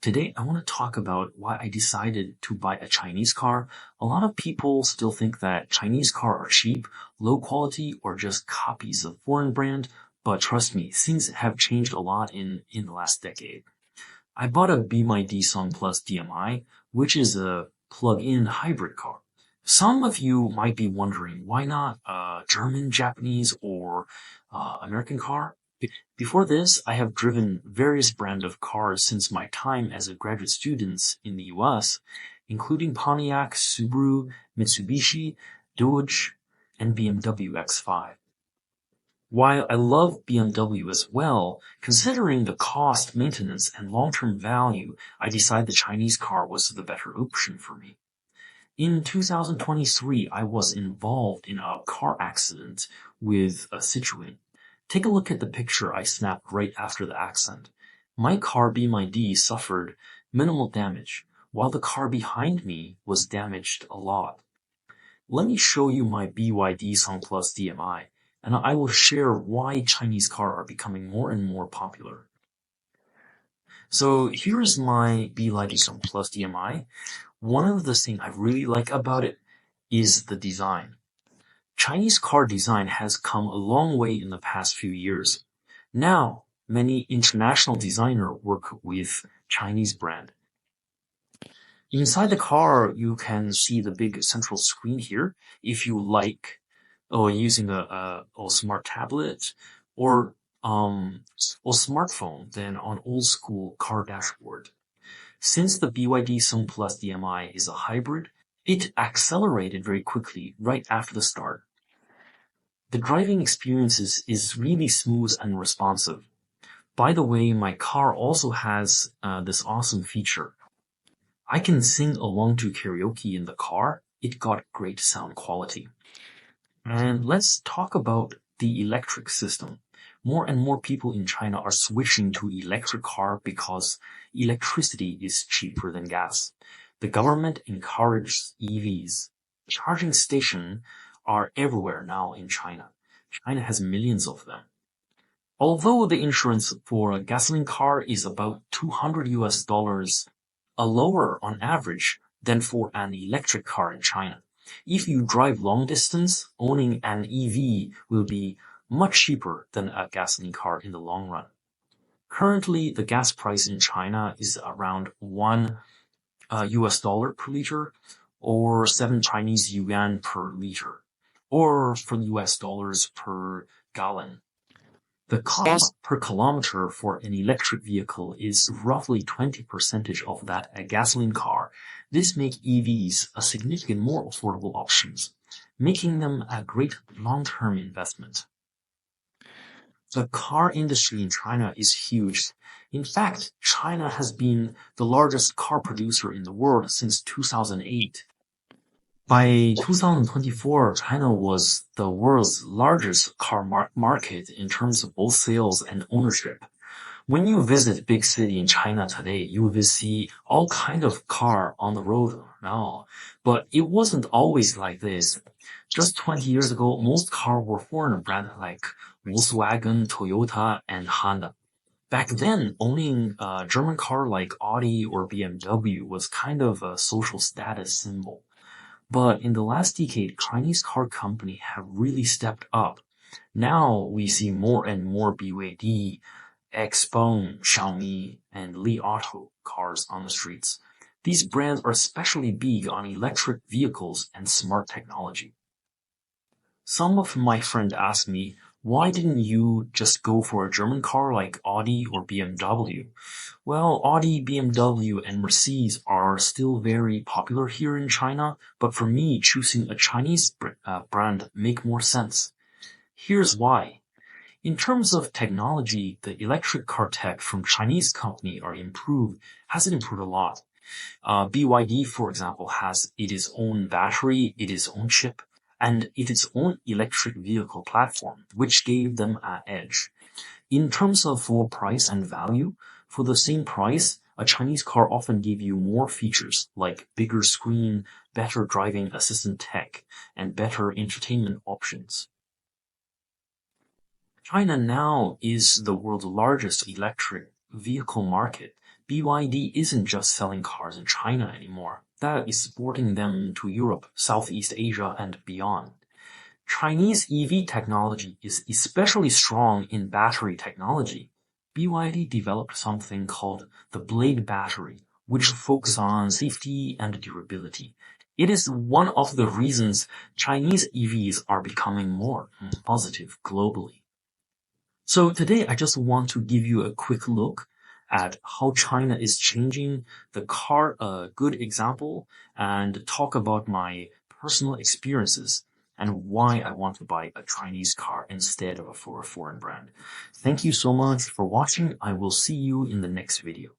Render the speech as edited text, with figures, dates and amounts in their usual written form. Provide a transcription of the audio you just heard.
Today, I want to talk about why I decided to buy a Chinese car. A lot of people still think that Chinese cars are cheap, low quality, or just copies of foreign brand, but trust me, things have changed a lot in the last decade. I bought a BYD Song Plus DMI, which is a plug-in hybrid car. Some of you might be wondering, why not a German, Japanese, or American car? Before this, I have driven various brands of cars since my time as a graduate student in the US, including Pontiac, Subaru, Mitsubishi, Dodge, and BMW X5. While I love BMW as well, considering the cost, maintenance, and long-term value, I decided the Chinese car was the better option for me. In 2023, I was involved in a car accident with a Citroën. Take a look at the picture I snapped right after the accident. My car BYD suffered minimal damage, while the car behind me was damaged a lot. Let me show you my BYD Song Plus DMI, and I will share why Chinese cars are becoming more and more popular. So here is my BYD Song Plus DMI. One of the things I really like about it is the design. Chinese car design has come a long way in the past few years. Now, many international designers work with Chinese brand. Inside the car, you can see the big central screen here. If you like, using a smart tablet or smartphone, then on old school car dashboard. Since the BYD Song Plus DMI is a hybrid, it accelerated very quickly right after the start. The driving experience is really smooth and responsive. By the way, my car also has this awesome feature. I can sing along to karaoke in the car. It got great sound quality. And let's talk about the electric system. More and more people in China are switching to electric car because electricity is cheaper than gas. The government encourages EVs. Charging stations are everywhere now in China. China has millions of them. Although the insurance for a gasoline car is about $200 lower on average than for an electric car in China, if you drive long distance, owning an EV will be much cheaper than a gasoline car in the long run. Currently, the gas price in China is around $1 per liter, or 7 Chinese yuan per liter, or for US dollars per gallon. The cost per kilometer for an electric vehicle is roughly 20% of that a gasoline car. This makes EVs a significant more affordable options, making them a great long-term investment. The car industry in China is huge. In fact, China has been the largest car producer in the world since 2008. By 2024, China was the world's largest car market in terms of both sales and ownership. When you visit big city in China today, you will see all kind of car on the road now. But it wasn't always like this. Just 20 years ago, most cars were foreign brands like Volkswagen, Toyota, and Honda. Back then, owning a German car like Audi or BMW was kind of a social status symbol. But in the last decade, Chinese car companies have really stepped up. Now we see more and more BYD, Xpeng, Xiaomi, and Li Auto cars on the streets. These brands are especially big on electric vehicles and smart technology. Some of my friends ask me, why didn't you just go for a German car like Audi or BMW? Well, Audi, BMW, and Mercedes are still very popular here in China, but for me, choosing a Chinese brand make more sense. Here's why. In terms of technology, the electric car tech from Chinese company has improved a lot. BYD, for example, has its own battery, its own chip, and its own electric vehicle platform, which gave them an edge. In terms of for price and value, for the same price, a Chinese car often gives you more features like bigger screen, better driving assistant tech, and better entertainment options. China now is the world's largest electric vehicle market. BYD isn't just selling cars in China anymore. That is exporting them to Europe, Southeast Asia, and beyond. Chinese EV technology is especially strong in battery technology. BYD developed something called the Blade battery, which focuses on safety and durability. It is one of the reasons Chinese EVs are becoming more positive globally. So today I just want to give you a quick look at how China is changing the car, a good example, and talk about my personal experiences and why I want to buy a Chinese car instead of for a foreign brand. Thank you so much for watching. I will see you in the next video.